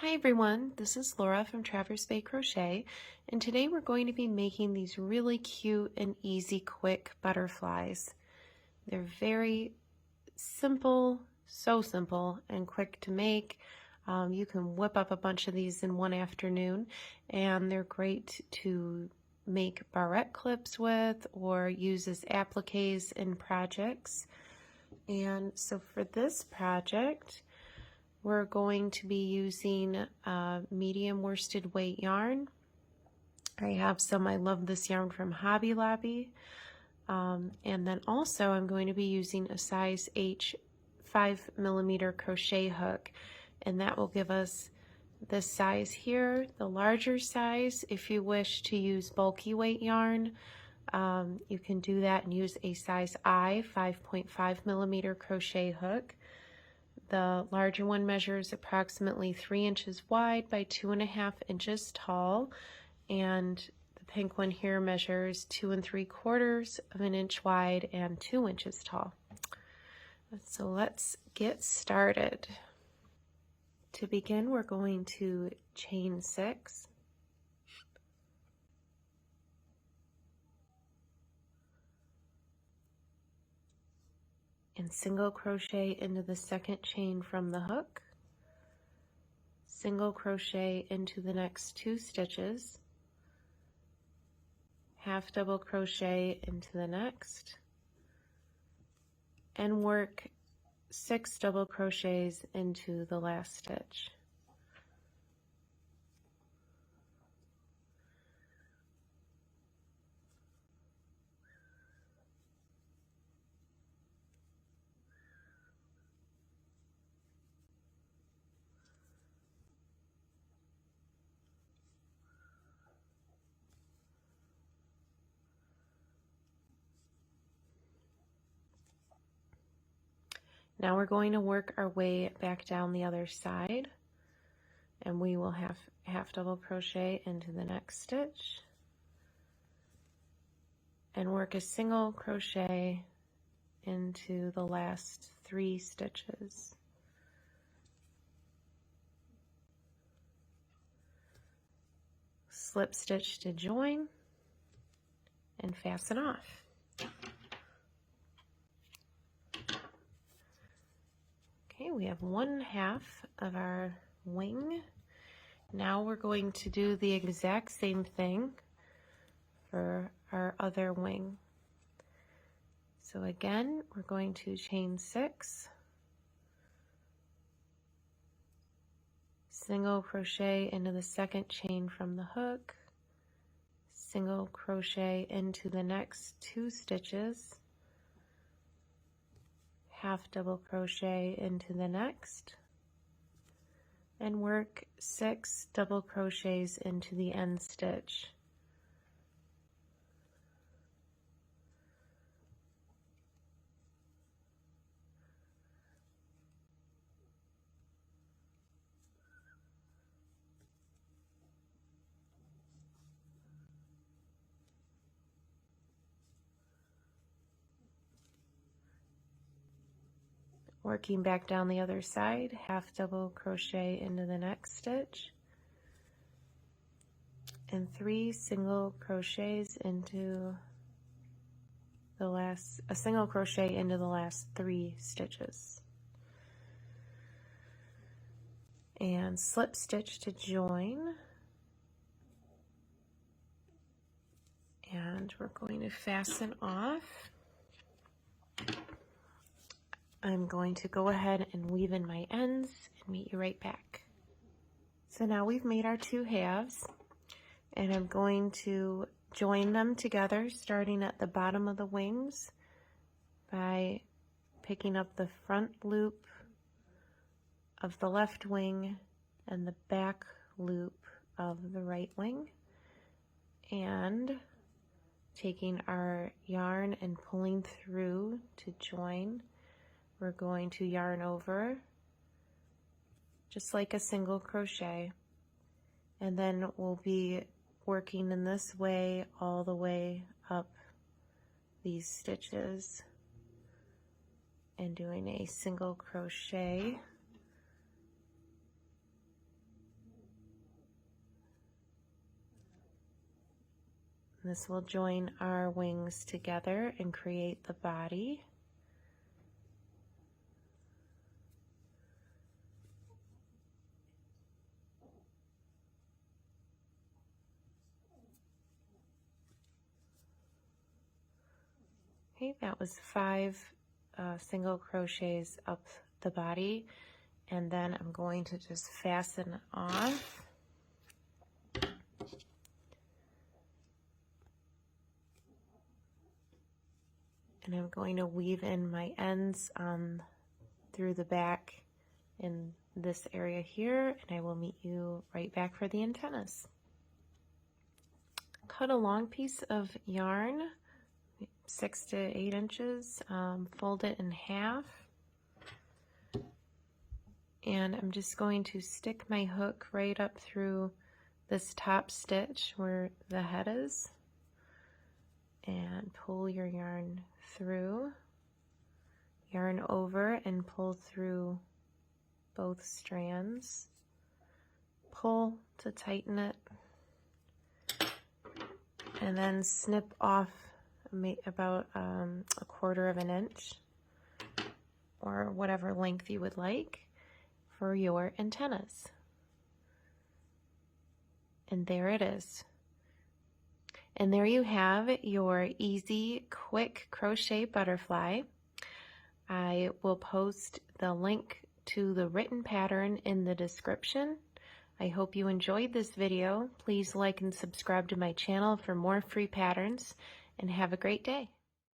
Hi everyone, this is Laura from Traverse Bay Crochet, and today we're going to be making these really cute and easy quick butterflies. They're very simple, so simple and quick to make. You can whip up a bunch of these in one afternoon, and they're great to make barrette clips with or use as appliques in projects. And so for this project, we're going to be using medium worsted weight yarn. I have some, I love this yarn from Hobby Lobby. And then also I'm going to be using a size H 5mm crochet hook, and that will give us this size here, the larger size. If you wish to use bulky weight yarn, you can do that and use a size I 5.5mm crochet hook. The larger one measures approximately 3 inches wide by 2.5 inches tall, and the pink one here measures 2 3/4 of an inch wide and 2 inches tall. So let's get started. To begin, we're going to chain 6. And single crochet into the second chain from the hook, single crochet into the next 2 stitches, half double crochet into the next, and work 6 double crochets into the last stitch. Now we're going to work our way back down the other side, and we will have half double crochet into the next stitch and work a single crochet into the last 3 stitches. Slip stitch to join and fasten off. Okay, we have 1/2 of our wing. Now we're going to do the exact same thing for our other wing. So again, we're going to chain 6, single crochet into the second chain from the hook, single crochet into the next 2 stitches, half double crochet into the next, and work 6 double crochets into the end stitch. Working back down the other side, half double crochet into the next stitch, and 3 single crochets into the last, a single crochet into the last 3 stitches. And slip stitch to join. And we're going to fasten off. I'm going to go ahead and weave in my ends and meet you right back. So now we've made our 2 halves, and I'm going to join them together starting at the bottom of the wings by picking up the front loop of the left wing and the back loop of the right wing, and taking our yarn and pulling through to join. We're going to yarn over just like a single crochet, and then we'll be working in this way all the way up these stitches and doing a single crochet This will join our wings together and create the body. Okay, that was 5 single crochets up the body, and then I'm going to just fasten off. And I'm going to weave in my ends through the back in this area here, and I will meet you right back for the antennas. Cut a long piece of yarn, 6 to 8 inches, fold it in half, and I'm just going to stick my hook right up through this top stitch where the head is, and pull your yarn through, yarn over and pull through both strands, pull to tighten it, and then snip off about a 1/4 of an inch or whatever length you would like for your antennas. And there it is. And there you have your easy, quick crochet butterfly. I will post the link to the written pattern in the description. I hope you enjoyed this video. Please like and subscribe to my channel for more free patterns, and have a great day.